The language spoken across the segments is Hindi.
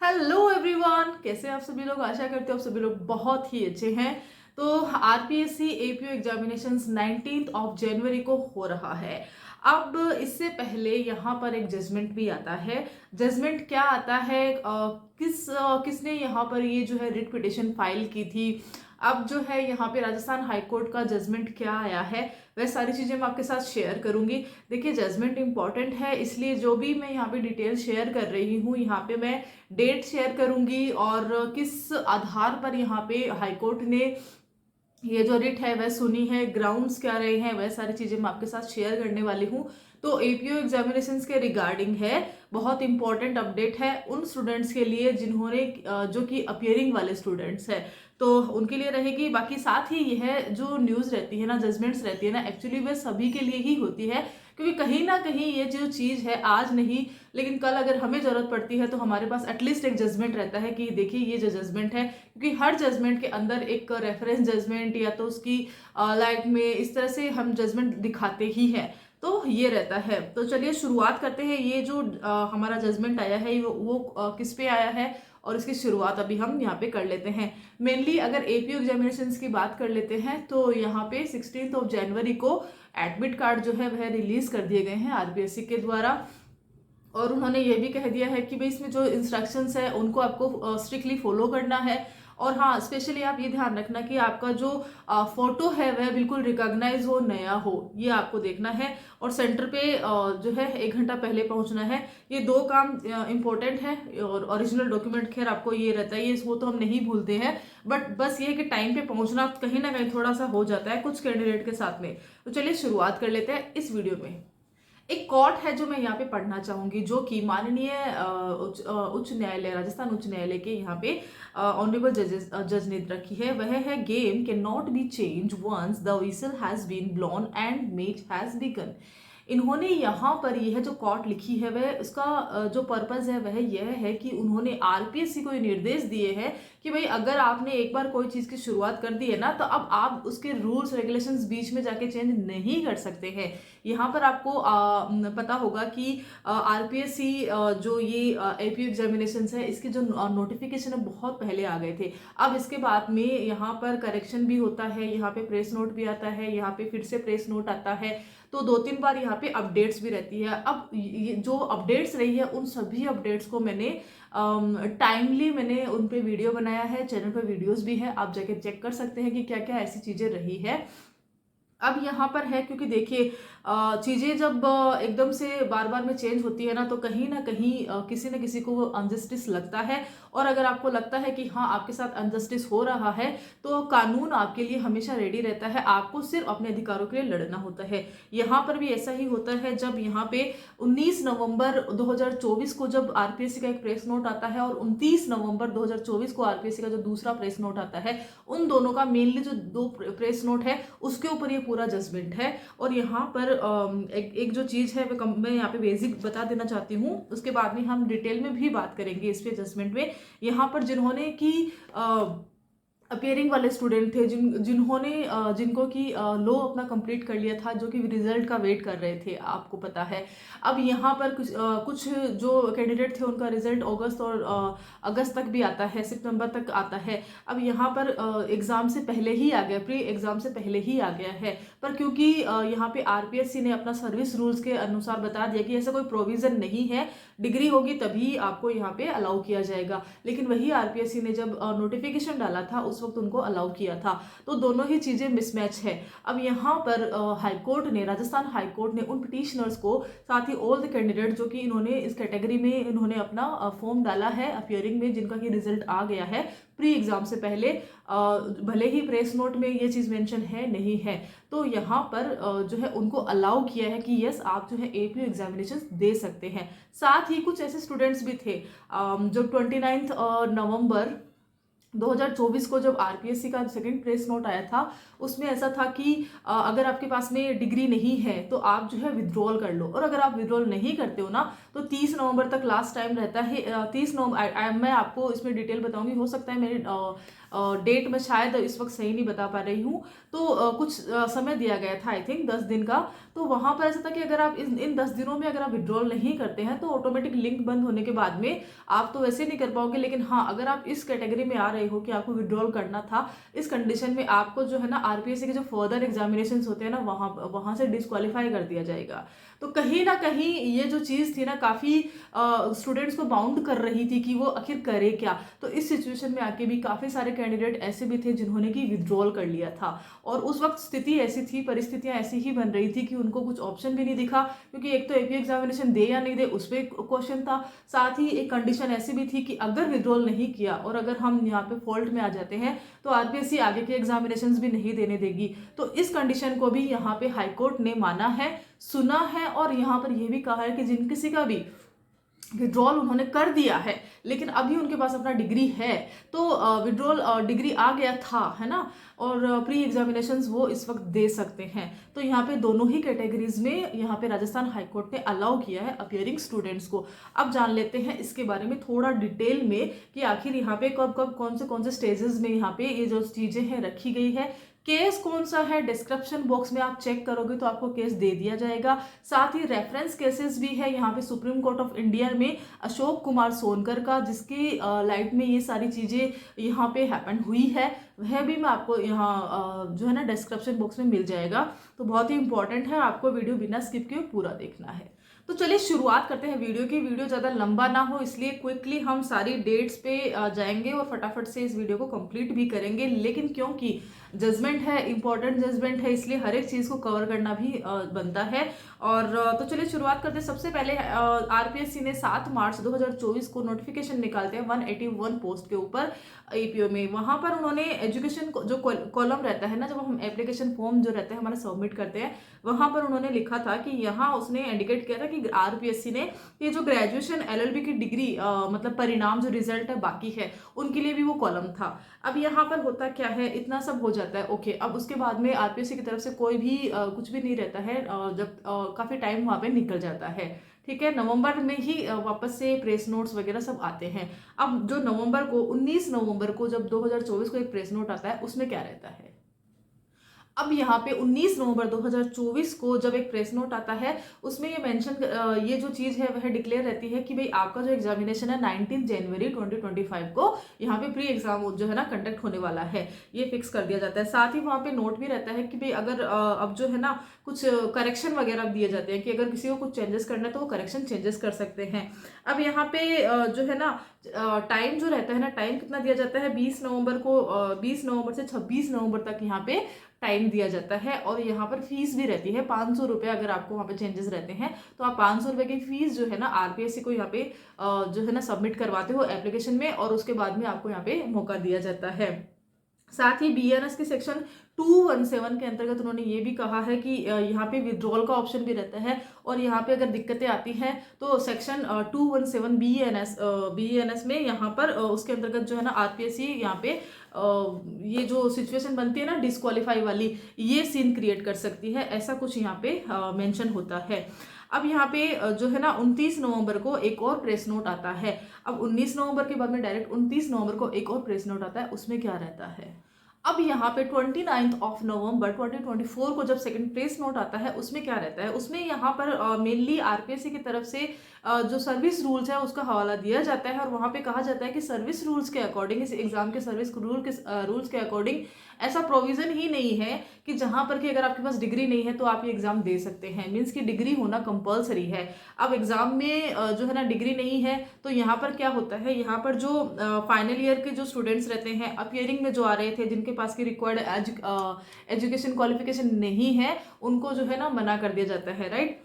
हेलो एवरीवन, कैसे हैं आप सभी लोग। आशा करते हो आप सभी लोग बहुत ही अच्छे हैं। तो RPSC APO examinations 19 of January को हो रहा है। अब इससे पहले यहाँ पर एक जजमेंट भी आता है। जजमेंट क्या आता है, किसने यहाँ पर ये जो है रिट पिटिशन फाइल की थी। अब जो है यहाँ पे राजस्थान हाईकोर्ट का जजमेंट क्या आया है, वह सारी चीज़ें मैं आपके साथ शेयर करूंगी। देखिए, जजमेंट इंपॉर्टेंट है, इसलिए जो भी मैं यहाँ पे डिटेल शेयर कर रही हूँ, यहाँ पे मैं डेट शेयर करूंगी और किस आधार पर यहाँ पे हाईकोर्ट ने ये जो रिट है वह सुनी है, ग्राउंड्स क्या रहे हैं, वह सारी चीजें मैं आपके साथ शेयर करने वाली हूँ। तो एपीओ एग्जामिनेशंस के रिगार्डिंग है, बहुत इंपॉर्टेंट अपडेट है उन स्टूडेंट्स के लिए जिन्होंने जो कि अपियरिंग वाले स्टूडेंट्स है, तो उनके लिए रहेगी। बाकी साथ ही यह जो न्यूज़ रहती है ना, जजमेंट्स रहती है ना, एक्चुअली वह सभी के लिए ही होती है, क्योंकि कहीं ना कहीं ये जो चीज़ है आज नहीं लेकिन कल अगर हमें जरूरत पड़ती है तो हमारे पास एटलीस्ट एक जजमेंट रहता है कि देखिए ये जो जजमेंट है, क्योंकि हर जजमेंट के अंदर एक रेफरेंस जजमेंट या तो उसकी लाइक में इस तरह से हम जजमेंट दिखाते ही हैं, तो ये रहता है। तो चलिए शुरुआत करते हैं। ये जो हमारा जजमेंट आया है वो किस पे आया है और इसकी शुरुआत अभी हम यहाँ पे कर लेते हैं। मेनली अगर एपीओ एग्जामिनेशंस की बात कर लेते हैं तो यहाँ पे 16 ऑफ जनवरी को एडमिट कार्ड जो है वह रिलीज कर दिए गए हैं आरपीएससी के द्वारा। और उन्होंने ये भी कह दिया है कि भाई इसमें जो इंस्ट्रक्शंस है उनको आपको स्ट्रिक्टली फॉलो करना है। और हाँ, स्पेशली आप ये ध्यान रखना कि आपका जो फोटो है वह बिल्कुल रिकॉग्नाइज हो, नया हो, ये आपको देखना है। और सेंटर पे जो है 1 घंटा पहले पहुंचना है। ये दो काम इंपॉर्टेंट है। और ओरिजिनल डॉक्यूमेंट खैर आपको ये रहता है, ये वो तो हम नहीं भूलते हैं, बट बस ये है कि टाइम पे पहुंचना कहीं ना कहीं थोड़ा सा हो जाता है कुछ कैंडिडेट के साथ में। तो चलिए शुरुआत कर लेते हैं इस वीडियो में। एक कोट है जो मैं यहाँ पे पढ़ना चाहूंगी, जो कि माननीय उच्च न्यायालय, राजस्थान उच्च न्यायालय के यहाँ पे ऑनरेबल जज ने रखी है। वह है, game can not be change once the whistle has been blown and match has begun. इन्होंने यहाँ पर यह जो कॉट लिखी है वह उसका जो पर्पज है वह यह है कि उन्होंने आरपीएससी को ये निर्देश दिए हैं कि भाई अगर आपने एक बार कोई चीज़ की शुरुआत कर दी है ना, तो अब आप उसके रूल्स रेगुलेशंस बीच में जाके चेंज नहीं कर सकते हैं। यहाँ पर आपको पता होगा कि आरपीएससी जो ये एपीओ एग्जामिनेशंस है इसके जो नोटिफिकेशन है बहुत पहले आ गए थे। अब इसके बाद में यहाँ पर करेक्शन भी होता है, यहाँ पे प्रेस नोट भी आता है, यहाँ पे फिर से प्रेस नोट आता है, तो 2-3 बार यहाँ पे अपडेट्स भी रहती है। अब ये जो अपडेट्स रही है उन सभी अपडेट्स को मैंने टाइमली मैंने उन पे वीडियो बनाया है, चैनल पे वीडियोस भी है, आप जाके चेक कर सकते हैं कि क्या क्या ऐसी चीज़ें रही है। अब यहाँ पर है, क्योंकि देखिए चीज़ें जब एकदम से बार बार में चेंज होती है ना, तो कहीं ना कहीं किसी न किसी को वो अनजस्टिस लगता है। और अगर आपको लगता है कि हाँ आपके साथ अनजस्टिस हो रहा है, तो कानून आपके लिए हमेशा रेडी रहता है, आपको सिर्फ अपने अधिकारों के लिए लड़ना होता है। यहाँ पर भी ऐसा ही होता है। जब यहाँ पे 19 नवंबर 2024 को जब आरपीएससी का एक प्रेस नोट आता है और 29 नवंबर 2024 को आरपीएससी का जो दूसरा प्रेस नोट आता है, उन दोनों का मेनली जो दो प्रेस नोट है उसके ऊपर ये पूरा जजमेंट है। और यहाँ पर एक जो चीज़ है वह मैं यहाँ पे बेसिक बता देना चाहती हूँ, उसके बाद में हम डिटेल में भी बात करेंगे इस पे जजमेंट में। यहाँ पर जिन्होंने की अपियरिंग वाले स्टूडेंट थे, जिनको कि लो अपना कंप्लीट कर लिया था, जो कि रिजल्ट का वेट कर रहे थे, आपको पता है। अब यहाँ पर कुछ जो कैंडिडेट थे उनका रिजल्ट अगस्त और अगस्त तक भी आता है, सितंबर तक आता है। अब यहाँ पर एग्ज़ाम से पहले ही आ गया, प्री एग्ज़ाम से पहले ही आ गया है। पर क्योंकि यहाँ पे आरपीएससी ने अपना सर्विस रूल्स के अनुसार बता दिया कि ऐसा कोई प्रोविज़न नहीं है, डिग्री होगी तभी आपको यहाँ पे अलाउ किया जाएगा। लेकिन वही आरपीएससी ने जब नोटिफिकेशन डाला था उस वक्त उनको अलाउ किया था, तो दोनों ही चीज़ें मिसमैच है। अब यहाँ पर हाईकोर्ट ने, राजस्थान हाईकोर्ट ने उन पिटिशनर्स को, साथ ही ऑल द कैंडिडेट जो कि इन्होंने इस कैटेगरी में इन्होंने अपना फॉर्म डाला है अपियरिंग में, जिनका कि रिजल्ट आ गया है प्री एग्जाम से पहले, भले ही प्रेस नोट में ये चीज़ मेंशन है नहीं है, तो यहाँ पर जो है उनको अलाउ किया है कि यस आप जो है एपीओ एग्जामिनेशन दे सकते हैं। साथ ही कुछ ऐसे स्टूडेंट्स भी थे जो 29 नवंबर 2024 को जब आरपीएससी का सेकंड प्रेस नोट आया था, उसमें ऐसा था कि अगर आपके पास में डिग्री नहीं है तो आप जो है विड्रॉल कर लो, और अगर आप विड्रॉल नहीं करते हो ना, तो 30 नवंबर तक लास्ट टाइम रहता है। 30 नवंबर मैं आपको इसमें डिटेल बताऊंगी, हो सकता है मेरी डेट में शायद इस वक्त सही नहीं बता पा रही हूँ। तो कुछ समय दिया गया था, आई थिंक 10 दिन का। तो वहां पर ऐसा था कि अगर आप इन 10 दिनों में अगर आप विड्रॉल नहीं करते हैं तो ऑटोमेटिक लिंक बंद होने के बाद में आप तो वैसे नहीं कर पाओगे, लेकिन हाँ अगर आप इस कैटेगरी में आ रहे हो कि आपको विड्रॉल करना था, इस कंडीशन में आपको जो है ना आरपीएससी के जो फर्दर एग्जामिनेशन होते हैं ना वहां से डिस्क्वालीफाई कर दिया जाएगा। तो कहीं ना कहीं ये जो चीज़ थी ना काफ़ी स्टूडेंट्स को बाउंड कर रही थी कि वो आखिर करे क्या। तो इस सिचुएशन में आके भी काफ़ी सारे कैंडिडेट ऐसे भी थे जिन्होंने कि विड्रॉल कर लिया था, और उस वक्त स्थिति ऐसी थी, परिस्थितियां ऐसी ही बन रही थी कि उनको कुछ ऑप्शन भी नहीं दिखा, क्योंकि एक तो एपी एग्जामिनेशन दे या नहीं दे उस पर क्वेश्चन था, साथ ही एक कंडीशन ऐसी भी थी कि अगर विड्रॉल नहीं किया और अगर हम यहाँ पे फॉल्ट में आ जाते हैं तो आरपीएससी आगे के एग्जामिनेशन भी नहीं देने देगी। तो इस कंडीशन को भी यहाँ पे हाईकोर्ट ने माना है, सुना है, और यहाँ पर यह भी कहा है कि जिन किसी का भी विड्रॉल उन्होंने कर दिया है लेकिन अभी उनके पास अपना डिग्री है, तो विड्रॉल डिग्री आ गया था, है ना, और प्री एग्जामिनेशंस वो इस वक्त दे सकते हैं। तो यहाँ पे दोनों ही कैटेगरीज में यहाँ पे राजस्थान हाईकोर्ट ने अलाउ किया है अपियरिंग स्टूडेंट्स को। अब जान लेते हैं इसके बारे में थोड़ा डिटेल में कि आखिर यहाँ पे कब कब कौन से स्टेजेस में यहाँ पे ये जो चीजें हैं रखी गई है। केस कौन सा है, डिस्क्रिप्शन बॉक्स में आप चेक करोगे तो आपको केस दे दिया जाएगा। साथ ही रेफरेंस केसेस भी है यहाँ पे सुप्रीम कोर्ट ऑफ इंडिया में अशोक कुमार सोनकर का, जिसकी लाइट में ये सारी चीजें यहाँ पे हैपन हुई है, वह भी मैं आपको यहाँ जो है ना डिस्क्रिप्शन बॉक्स में मिल जाएगा। तो बहुत ही इंपॉर्टेंट है, आपको वीडियो बिना स्किप किए पूरा देखना है। तो चलिए शुरुआत करते हैं वीडियो की। वीडियो ज़्यादा लंबा ना हो इसलिए क्विकली हम सारी डेट्स पे जाएंगे और फटाफट से इस वीडियो को कंप्लीट भी करेंगे, लेकिन क्योंकि जजमेंट है, इंपॉर्टेंट जजमेंट है, इसलिए हर एक चीज़ को कवर करना भी बनता है। और तो चलिए शुरुआत करते हैं। सबसे पहले आरपीएससी ने 7 मार्च 2024 को नोटिफिकेशन निकालते हैं 181 पोस्ट के ऊपर एपीओ में। वहां पर उन्होंने एजुकेशन जो कॉलम रहता है ना, जब हम एप्लीकेशन फॉर्म जो रहता है हमारा सबमिट करते हैं, वहां पर उन्होंने लिखा था कि यहाँ उसने इंडिकेट किया था कि आरपीएससी ने ये जो ग्रेजुएशन एलएलबी की डिग्री मतलब परिणाम जो रिजल्ट है बाकी है उनके लिए भी वो कॉलम था। अब यहाँ पर होता क्या है, इतना सब हो जाता है ओके। अब उसके बाद में आरपीएससी की तरफ से कोई भी कुछ भी नहीं रहता है, जब काफ़ी टाइम वहाँ पे निकल जाता है, ठीक है। नवंबर में ही वापस से प्रेस नोट्स वगैरह सब आते हैं। अब जो नवंबर को 19 नवंबर को जब 2024 को एक प्रेस नोट आता है उसमें क्या रहता है। अब यहाँ पे 19 नवंबर 2024 को जब एक प्रेस नोट आता है उसमें ये मेंशन ये जो चीज़ है वह डिक्लेयर रहती है कि भाई आपका जो एग्जामिनेशन है 19 जनवरी 2025 को यहाँ पे प्री एग्जाम जो है ना कंडक्ट होने वाला है, ये फिक्स कर दिया जाता है। साथ ही वहाँ पे नोट भी रहता है कि भाई अगर अब जो है ना कुछ करेक्शन वगैरह दिए जाते हैं कि अगर किसी को कुछ चेंजेस करना है तो वो करेक्शन चेंजेस कर सकते हैं। अब यहाँ पे जो है ना टाइम जो रहता है ना, टाइम कितना दिया जाता है 20 नवंबर को 20 नवंबर से 26 नवंबर तक यहाँ पे टाइम दिया जाता है। और यहाँ पर फीस भी रहती है 500 रुपये। अगर आपको वहाँ पे चेंजेस रहते हैं तो आप 500 रुपये की फीस जो है ना आरपीएससी को यहाँ पे जो है ना सबमिट करवाते हो एप्लीकेशन में, और उसके बाद में आपको यहाँ पे मौका दिया जाता है। साथ ही बीएनएस के सेक्शन 217 के अंतर्गत उन्होंने ये भी कहा है कि यहाँ पे विड्रॉल का ऑप्शन भी रहता है, और यहाँ पे अगर दिक्कतें आती हैं तो सेक्शन 217 बीएनएस में यहाँ पर उसके अंतर्गत जो है ना आरपीएससी यहाँ पे ये जो सिचुएशन बनती है ना डिस्क्वालीफाई वाली, ये सीन क्रिएट कर सकती है, ऐसा कुछ यहाँ पे मेंशन होता है। अब यहाँ पे जो है ना 29 नवंबर को एक और प्रेस नोट आता है। अब 19 नवंबर के बाद में डायरेक्ट 29 नवंबर को एक और प्रेस नोट आता है, उसमें क्या रहता है। अब यहाँ पे 29 नवंबर 2024 को जब सेकंड प्रेस नोट आता है उसमें क्या रहता है, उसमें यहाँ पर मेनली आरपीएससी की तरफ से जो सर्विस रूल्स है उसका हवाला दिया जाता है, और वहाँ पे कहा जाता है कि सर्विस रूल्स के अकॉर्डिंग, इस एग्जाम के सर्विस रूल्स के अकॉर्डिंग ऐसा प्रोविजन ही नहीं है कि जहाँ पर कि अगर आपके पास डिग्री नहीं है तो आप ये एग्जाम दे सकते हैं, मीन्स कि डिग्री होना कंपलसरी है। अब एग्जाम में जो है ना डिग्री नहीं है तो यहाँ पर क्या होता है, यहाँ पर जो फाइनल ईयर के जो स्टूडेंट्स रहते हैं अपियरिंग में जो आ रहे थे, जिनके पास की रिक्वायर्ड एजुकेशन क्वालिफिकेशन नहीं है, उनको जो है ना मना कर दिया जाता है, राइट,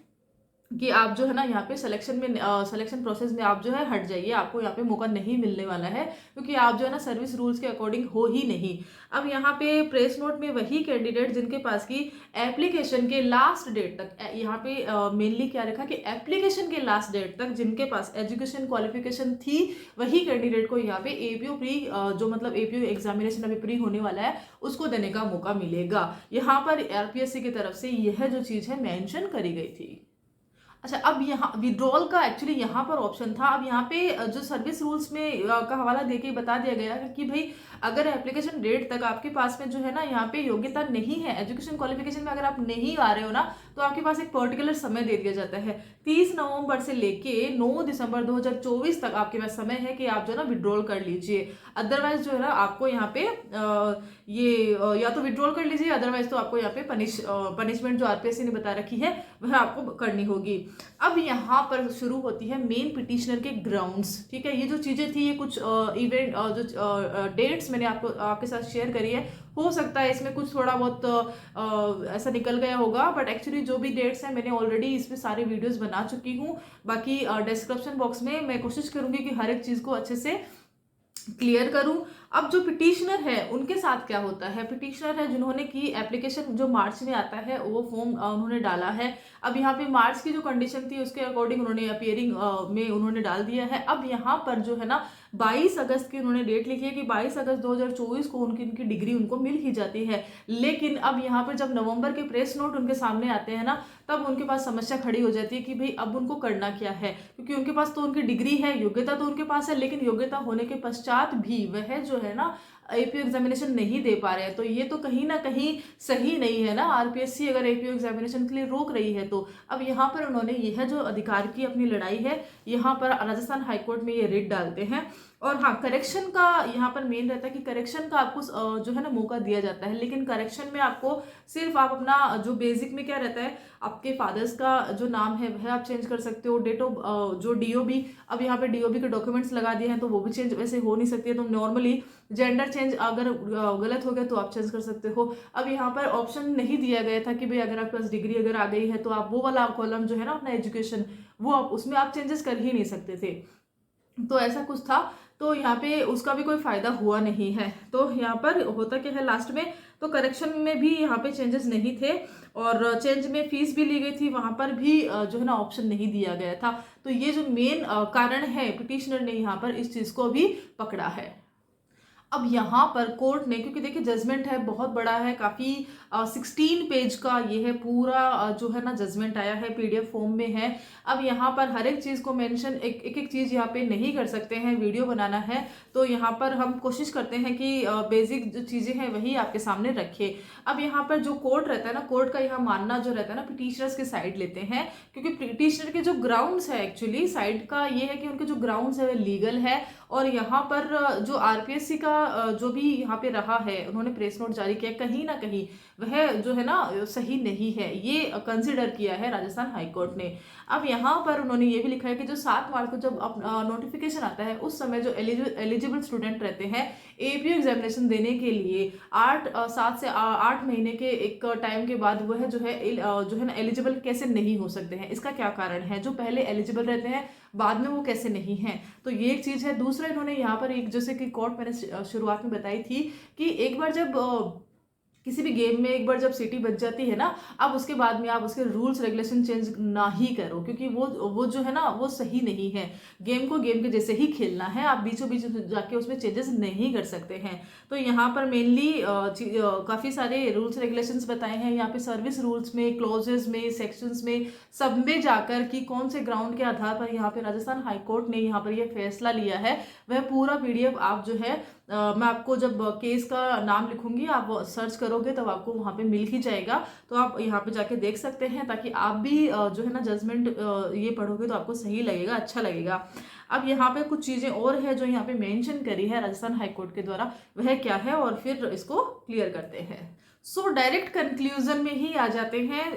कि आप जो है ना यहाँ पे सिलेक्शन प्रोसेस में आप जो है हट जाइए, आपको यहाँ पे मौका नहीं मिलने वाला है, क्योंकि आप जो है ना सर्विस रूल्स के अकॉर्डिंग हो ही नहीं। अब यहाँ पे प्रेस नोट में वही कैंडिडेट जिनके पास की एप्लीकेशन के लास्ट डेट तक, यहाँ पे मेनली क्या रखा कि एप्लीकेशन के लास्ट डेट तक जिनके पास एजुकेशन क्वालिफिकेशन थी, वही कैंडिडेट को यहाँ पे एपीओ प्री जो मतलब एपीओ एग्जामिनेशन अभी प्री होने वाला है उसको देने का मौका मिलेगा। यहाँ पर आरपीएससी की तरफ से यह जो चीज़ है मेंशन करी गई थी। अच्छा, अब यहाँ विड्रॉल का एक्चुअली यहाँ पर ऑप्शन था। अब यहाँ पे जो सर्विस रूल्स में का हवाला देके बता दिया गया कि भाई अगर एप्लीकेशन डेट तक आपके पास में जो है ना यहाँ पे योग्यता नहीं है, एजुकेशन क्वालिफिकेशन में अगर आप नहीं आ रहे हो ना, तो आपके पास एक पर्टिकुलर समय दे दिया जाता है। 30 नवंबर से लेके 9 दिसंबर 2024 तक आपके पास समय है कि आप जो है ना विड्रॉल कर लीजिए। अदरवाइज जो है ना आपको यहाँ पे या तो विड्रॉल कर लीजिए, अदरवाइज तो आपको यहाँ पे पनिशमेंट जो आरपीएससी ने बता रखी है वह आपको करनी होगी। अब यहाँ पर शुरू होती है मेन पिटिशनर के ग्राउंड्स। ठीक है, ये जो चीजें थी, ये कुछ इवेंट जो डेट्स मैंने आपके साथ शेयर करी है, हो सकता है इसमें कुछ थोड़ा बहुत ऐसा निकल गया होगा, बट एक्चुअली जो भी डेट्स हैं मैंने ऑलरेडी इसमें सारे वीडियोस बना चुकी हूँ। बाकी डिस्क्रिप्शन बॉक्स में मैं कोशिश करूंगी कि हर एक चीज को अच्छे से क्लियर करूं। अब जो पिटिशनर है उनके साथ क्या होता है, पिटिशनर है जिन्होंने की एप्लीकेशन जो मार्च में आता है वो फॉर्म उन्होंने डाला है। अब यहाँ पे मार्च की जो कंडीशन थी उसके अकॉर्डिंग उन्होंने अपीयरिंग में उन्होंने डाल दिया है। अब यहाँ पर जो है ना 22 अगस्त की उन्होंने डेट लिखी है कि 22 अगस्त 2024 को उनकी डिग्री उनको मिल ही जाती है। लेकिन अब यहाँ पर जब नवंबर के प्रेस नोट उनके सामने आते हैं ना, तब उनके पास समस्या खड़ी हो जाती है कि भाई अब उनको करना क्या है, क्योंकि उनके पास तो उनकी डिग्री है, योग्यता तो उनके पास है, लेकिन योग्यता होने के पश्चात भी वह जो है ना एपीओ एग्जामिनेशन नहीं दे पा रहे हैं। तो ये तो कहीं ना कहीं सही नहीं है ना, आरपीएससी अगर एपीओ एग्जामिनेशन के लिए रोक रही है तो। अब यहाँ पर उन्होंने यह जो अधिकार की अपनी लड़ाई है, यहाँ पर राजस्थान हाईकोर्ट में ये रिट डालते हैं। और हाँ, करेक्शन का यहाँ पर मेन रहता है कि करेक्शन का आपको जो है ना मौका दिया जाता है, लेकिन करेक्शन में आपको सिर्फ आप अपना जो बेसिक में क्या रहता है, आपके फादर्स का जो नाम है वह आप चेंज कर सकते हो। डेट ऑफ जो डीओबी, अब यहाँ पे डीओबी के डॉक्यूमेंट्स लगा दिए हैं तो वो भी चेंज वैसे हो नहीं सकती है। तो नॉर्मली जेंडर चेंज अगर गलत हो गया तो आप चेंज कर सकते हो। अब यहाँ पर ऑप्शन नहीं दिया गया था कि भाई अगर आपके पास डिग्री अगर आ गई है तो आप वो वाला कॉलम जो है ना अपना एजुकेशन, वो आप उसमें आप चेंजेस कर ही नहीं सकते थे। तो ऐसा कुछ था, तो यहाँ पे उसका भी कोई फायदा हुआ नहीं है। तो यहाँ पर होता क्या है लास्ट में, तो करेक्शन में भी यहाँ पे चेंजेस नहीं थे, और चेंज में फीस भी ली गई थी, वहां पर भी जो है ना ऑप्शन नहीं दिया गया था। तो ये जो मेन कारण है, पिटिशनर ने यहाँ पर इस चीज को भी पकड़ा है। अब यहाँ पर कोर्ट ने, क्योंकि देखिए जजमेंट है बहुत बड़ा है, काफ़ी 16 पेज का ये है पूरा जो है ना जजमेंट आया है, पीडीएफ फॉर्म में है। अब यहाँ पर हर एक चीज़ को मेंशन एक एक चीज़ यहाँ पे नहीं कर सकते हैं, वीडियो बनाना है तो यहाँ पर हम कोशिश करते हैं कि बेसिक जो चीज़ें हैं वही आपके सामने रखे। अब यहाँ पर जो कोर्ट रहता है ना, कोर्ट का यहाँ मानना जो रहता है ना, पिटिशनर्स की साइड लेते हैं, क्योंकि पिटिशनर के जो ग्राउंड्स है, एक्चुअली साइड का ये है कि उनके जो ग्राउंड्स है वो लीगल है। और यहाँ पर जो आरपीएससी का जो भी यहाँ पे रहा है, उन्होंने प्रेस नोट जारी किया, कहीं ना कहीं वह जो है ना सही नहीं है, ये कंसिडर किया है राजस्थान हाईकोर्ट ने। अब यहाँ पर उन्होंने ये भी लिखा है कि जो 7 मार्च को जब नोटिफिकेशन आता है, उस समय जो एलिजिबल स्टूडेंट रहते हैं एपीओ एग्जामिनेशन देने के लिए 7 से 8 महीने के एक टाइम के बाद वह जो है ना एलिजिबल कैसे नहीं हो सकते हैं, इसका क्या कारण है, जो पहले एलिजिबल रहते हैं बाद में वो कैसे नहीं हैं। तो ये एक चीज़ है। दूसरा इन्होंने यहाँ पर एक, जैसे कि कोर्ट मैंने शुरुआत में बताई थी कि एक बार जब किसी भी गेम में एक बार जब सिटी बच जाती है ना, अब उसके बाद में आप उसके रूल्स रेगुलेशन चेंज ना ही करो, क्योंकि वो जो है ना वो सही नहीं है। गेम को गेम के जैसे ही खेलना है, आप बीचों बीच जाके उसमें चेंजेस नहीं कर सकते हैं। तो यहाँ पर मेनली काफ़ी सारे रूल्स रेगुलेशंस बताए हैं यहाँ पे, सर्विस रूल्स में, क्लॉजेज में, सेक्शंस में, सब में जाकर कि कौन से ग्राउंड के आधार पर यहाँ पे राजस्थान हाईकोर्ट ने यहाँ पर यह फैसला लिया है, वह पूरा पीडीएफ आप जो है मैं आपको जब केस का नाम लिखूंगी आप सर्च करोगे तब आपको वहाँ पे मिल ही जाएगा, तो आप यहाँ पे जाके देख सकते हैं, ताकि आप भी जो है ना जजमेंट ये पढ़ोगे तो आपको सही लगेगा, अच्छा लगेगा। अब यहाँ पे कुछ चीज़ें और है जो यहाँ पे मेंशन करी है राजस्थान हाईकोर्ट के द्वारा, वह क्या है और फिर इसको क्लियर करते हैं। सो डायरेक्ट कंक्लूजन में ही आ जाते हैं।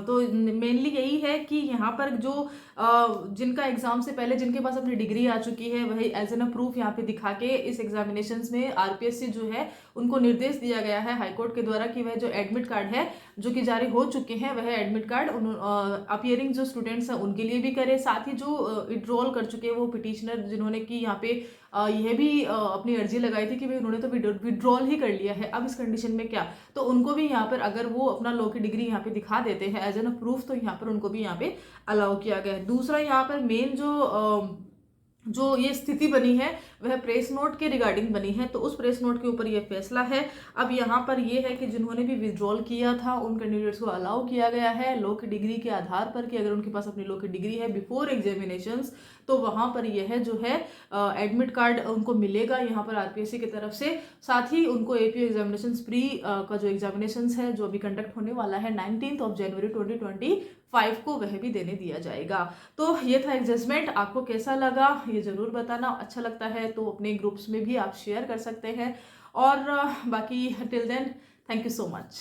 तो मेनली यही है कि यहाँ पर जो जिनका एग्जाम से पहले जिनके पास अपनी डिग्री आ चुकी है, वही एज एन प्रूफ यहाँ पे दिखा के इस एग्जामिनेशंस में आरपीएससी जो है उनको निर्देश दिया गया है हाईकोर्ट के द्वारा कि वह जो एडमिट कार्ड है जो कि जारी हो चुके हैं, वह एडमिट कार्ड अपीयरिंग जो स्टूडेंट्स हैं उनके लिए भी करे, साथ ही जो विड्रॉल कर चुके हैं वो पिटिशनर जिन्होंने कि यहाँ पे यह भी अपनी अर्जी लगाई थी कि भाई उन्होंने तो विड्रॉल ही कर लिया है, अब इस कंडीशन में क्या, तो उनको भी यहाँ पर अगर वो अपना लॉ की डिग्री यहाँ पे दिखा देते हैं एज एन प्रूफ, तो यहाँ पर उनको भी यहाँ पे अलाउ किया गया है। दूसरा यहाँ पर मेन जो जो ये स्थिति बनी है वह प्रेस नोट के रिगार्डिंग बनी है, तो उस प्रेस नोट के ऊपर ये फैसला है। अब यहाँ पर ये है कि जिन्होंने भी विड्रॉल किया था उन कैंडिडेट्स को अलाउ किया गया है लॉ की डिग्री के आधार पर कि अगर उनके पास अपनी लॉ की डिग्री है बिफोर एग्जामिनेशंस, तो वहाँ पर यह जो है एडमिट कार्ड उनको मिलेगा यहाँ पर आरपीएससी की तरफ से। साथ ही उनको एपीओ एग्जामिनेशन प्री का जो एग्जामिनेशन है जो अभी कंडक्ट होने वाला है 19 जनवरी 2025 को, वह भी देने दिया जाएगा। तो ये था एडजस्टमेंट। आपको कैसा लगा ये ज़रूर बताना, अच्छा लगता है तो अपने ग्रुप्स में भी आप शेयर कर सकते हैं। और बाकी till then thank you so much.